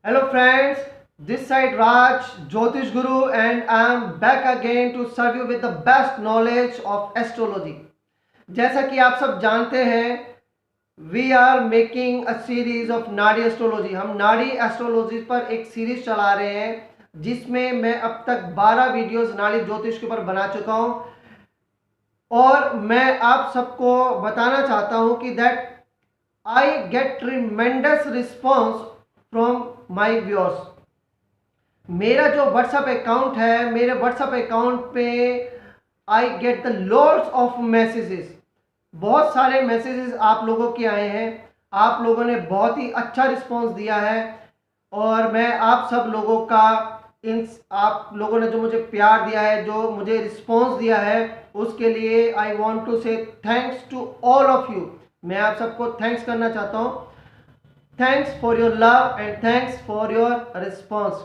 Hello friends, this side Raj, Jyotish Guru, and I am back again to serve you with the best knowledge of astrology. जैसा कि आप सब जानते हैं, we are making a series of nadi astrology. हम nadi astrology पर एक series चला रहे हैं जिसमें मैं अब तक 12 वीडियोस नाड़ी ज्योतिष के ऊपर बना चुका हूं और मैं आप सबको बताना चाहता हूं कि that I get tremendous response from my viewers. मेरा जो व्हाट्सएप अकाउंट है, मेरे व्हाट्सएप अकाउंट पे I get the lots of messages. बहुत सारे मैसेजेस आप लोगों के आए हैं. आप लोगों ने बहुत ही अच्छा रिस्पॉन्स दिया है और मैं आप सब लोगों का आप लोगों ने जो मुझे प्यार दिया है, जो मुझे रिस्पॉन्स दिया है, उसके लिए I want to say thanks to all of you. मैं आप सबको थैंक्स करना चाहता हूँ. Thanks for your love and thanks for your response.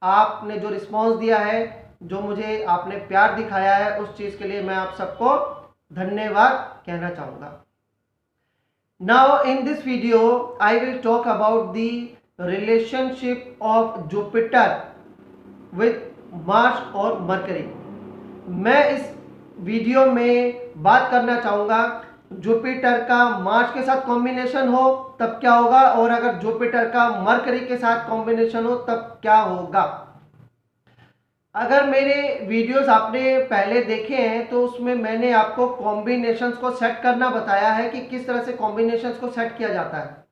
आपने जो रिस्पॉन्स दिया है, जो मुझे आपने प्यार दिखाया है, उस चीज़ के लिए मैं आप सबको धन्यवाद कहना चाहूँगा. Now in this video I will talk about the relationship of Jupiter with Mars और मरकरी. मैं इस वीडियो में बात करना चाहूँगा जुपिटर का मार्स के साथ कॉम्बिनेशन हो तब क्या होगा, और अगर जुपिटर का मरकरी के साथ कॉम्बिनेशन हो तब क्या होगा. अगर मेरे वीडियोस आपने पहले देखे हैं तो उसमें मैंने आपको कॉम्बिनेशंस को सेट करना बताया है कि किस तरह से कॉम्बिनेशंस को सेट किया जाता है.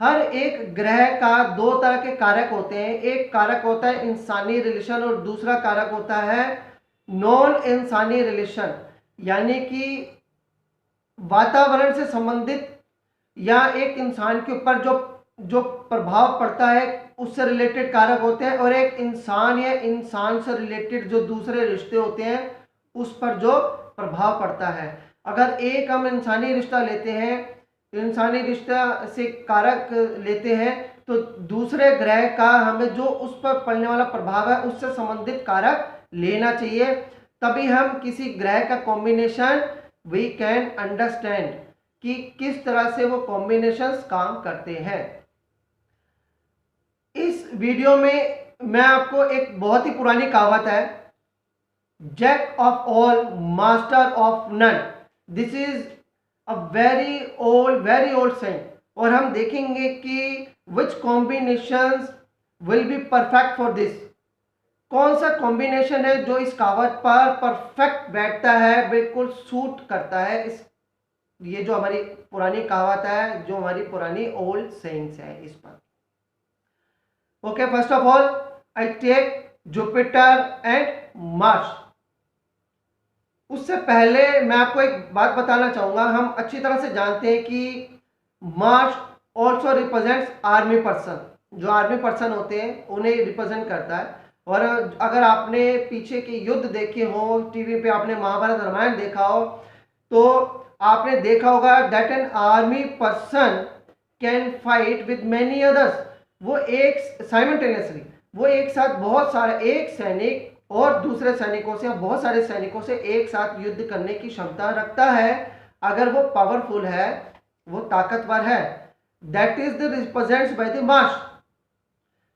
हर एक ग्रह का दो तरह के कारक होते हैं. एक कारक होता है इंसानी रिलेशन और दूसरा कारक होता है नॉन इंसानी रिलेशन, यानी कि वातावरण से संबंधित या एक इंसान के ऊपर जो जो प्रभाव पड़ता है उससे रिलेटेड कारक होते हैं, और एक इंसान या इंसान से रिलेटेड जो दूसरे रिश्ते होते हैं उस पर जो प्रभाव पड़ता है. अगर एक हम इंसानी रिश्ता लेते हैं, इंसानी रिश्ता से कारक लेते हैं, तो दूसरे ग्रह का हमें जो उस पर पड़ने वाला प्रभाव है उससे संबंधित कारक लेना चाहिए. तभी हम किसी ग्रह का कॉम्बिनेशन वी कैन अंडरस्टैंड कि किस तरह से वो कॉम्बिनेशंस काम करते हैं. इस वीडियो में मैं आपको एक बहुत ही पुरानी कहावत है, jack of all master of none. This is a very old saying, और हम देखेंगे कि which combinations will be perfect for this. कौन सा कॉम्बिनेशन है जो इस कहावत पर परफेक्ट बैठता है, बिल्कुल सूट करता है. इस ये जो हमारी पुरानी कहावत है, जो हमारी पुरानी ओल्ड सेइंग्स है इस पर. Okay, first of all I take Jupiter and Mars. उससे पहले मैं आपको एक बात बताना चाहूंगा. हम अच्छी तरह से जानते हैं कि Mars also represents army person. जो आर्मी पर्सन होते हैं उन्हें रिप्रेजेंट करता है. और अगर आपने पीछे के युद्ध देखे हो, टीवी पे आपने महाभारत रामायण देखा हो, तो आपने देखा होगा that an army person can fight with many others. वो एक साइमल्टेनियसली, वो एक साथ बहुत सारे, एक सैनिक और दूसरे सैनिकों से, बहुत सारे सैनिकों से एक साथ युद्ध करने की क्षमता रखता है. अगर वो पावरफुल है, वो ताकतवर है. That is the represents by the Mars.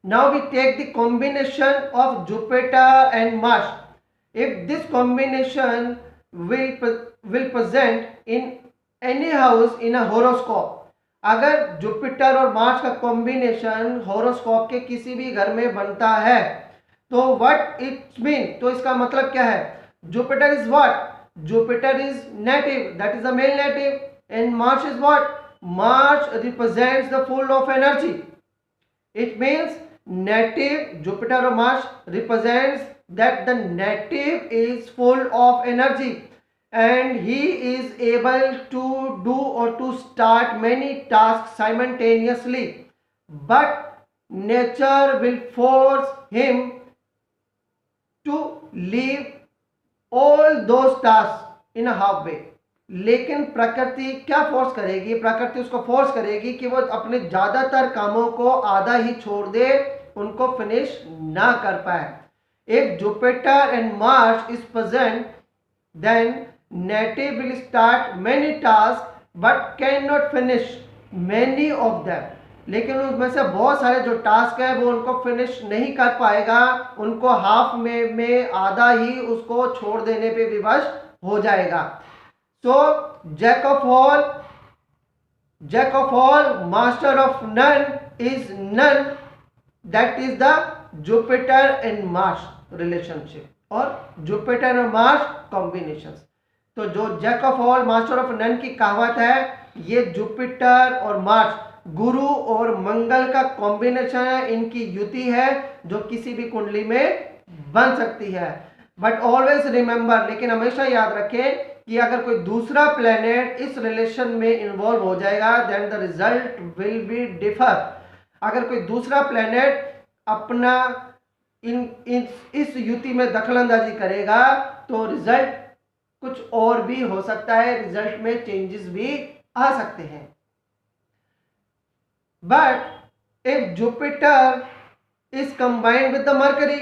Now we take the combination of Jupiter and Mars. If this combination will present in any house in a horoscope, अगर जुपिटर और मार्स का कॉम्बिनेशन हॉरोस्कोप के किसी भी घर में बनता है तो व्हाट इट मीन, तो इसका मतलब क्या है. Jupiter is what, Jupiter is native, that is the male native. And Mars is what, Mars represents the full of energy. It means native, Jupiter or Mars represents that the native is full of energy and he is able to do or to start many tasks simultaneously, but nature will force him to leave all those tasks in a halfway. लेकिन प्रकृति क्या force करेगी, प्रकृति उसको force करेगी कि वो अपने ज्यादातर कामों को आधा ही छोड़ दे, उनको फिनिश ना कर पाए. If Jupiter and Mars is present, then native will start many tasks but cannot finish many of them. लेकिन उसमें से बहुत सारे जो टास्क है वो उनको फिनिश नहीं कर पाएगा, उनको हाफ में आधा ही उसको छोड़ देने पे विवश हो जाएगा। So jack of all master of none is none, that is the Jupiter and Mars relationship और जुपिटर और मार्स कॉम्बिनेशन। तो जो jack of all master of none की कहावत है, ये जुपिटर और मार्स गुरु और मंगल का कॉम्बिनेशन है, इनकी युति है जो किसी भी कुंडली में बन सकती है। बट ऑलवेज रिमेंबर, लेकिन हमेशा याद रखें कि अगर कोई दूसरा प्लेनेट इस रिलेशन में इन्वॉल्व हो जाएगा then the result will be differ. अगर कोई दूसरा प्लेनेट अपना इस युति में दखलंदाजी करेगा तो रिजल्ट कुछ और भी हो सकता है, रिजल्ट में चेंजेस भी आ सकते हैं। But if Jupiter is combined with the mercury,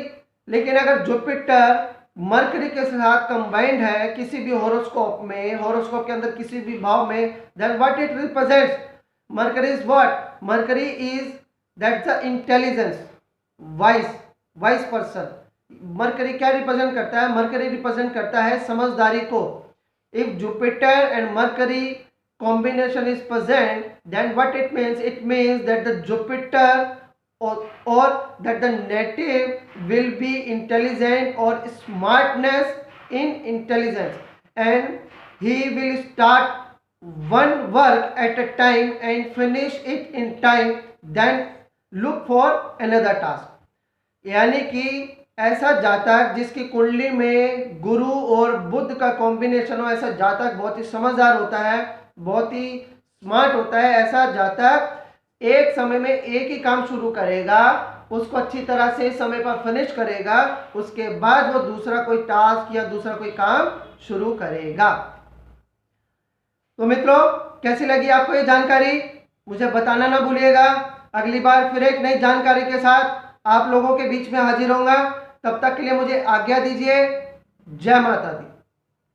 लेकिन अगर जुपिटर मरकरी के साथ कंबाइंड है किसी भी हॉरोस्कोप में, हॉरोस्कोप के अंदर किसी भी भाव में, then what it represents, Mercury is what, Mercury is that the intelligence, wise person. Mercury क्या रिप्रेजेंट करता है, मरकरी रिप्रेजेंट करता है समझदारी को। If Jupiter and Mercury combination is present, then what it means that the Jupiter or that the native will be intelligent or smartness in intelligence, and he will start one work at a time and finish it in time, then look for another task। यानी कि ऐसा जातक जिसकी कुंडली में गुरु और बुध का combination हो, ऐसा जातक बहुत ही समझदार होता है, बहुत ही स्मार्ट होता है। ऐसा जातक एक समय में एक ही काम शुरू करेगा, उसको अच्छी तरह से समय पर फिनिश करेगा, उसके बाद वो दूसरा कोई टास्क या दूसरा कोई काम शुरू करेगा। तो मित्रों, कैसी लगी आपको ये जानकारी, मुझे बताना ना भूलिएगा। अगली बार फिर एक नई जानकारी के साथ आप लोगों के बीच में हाजिर होऊंगा। तब तक के लिए मुझे आज्ञा दीजिए। जय माता दी।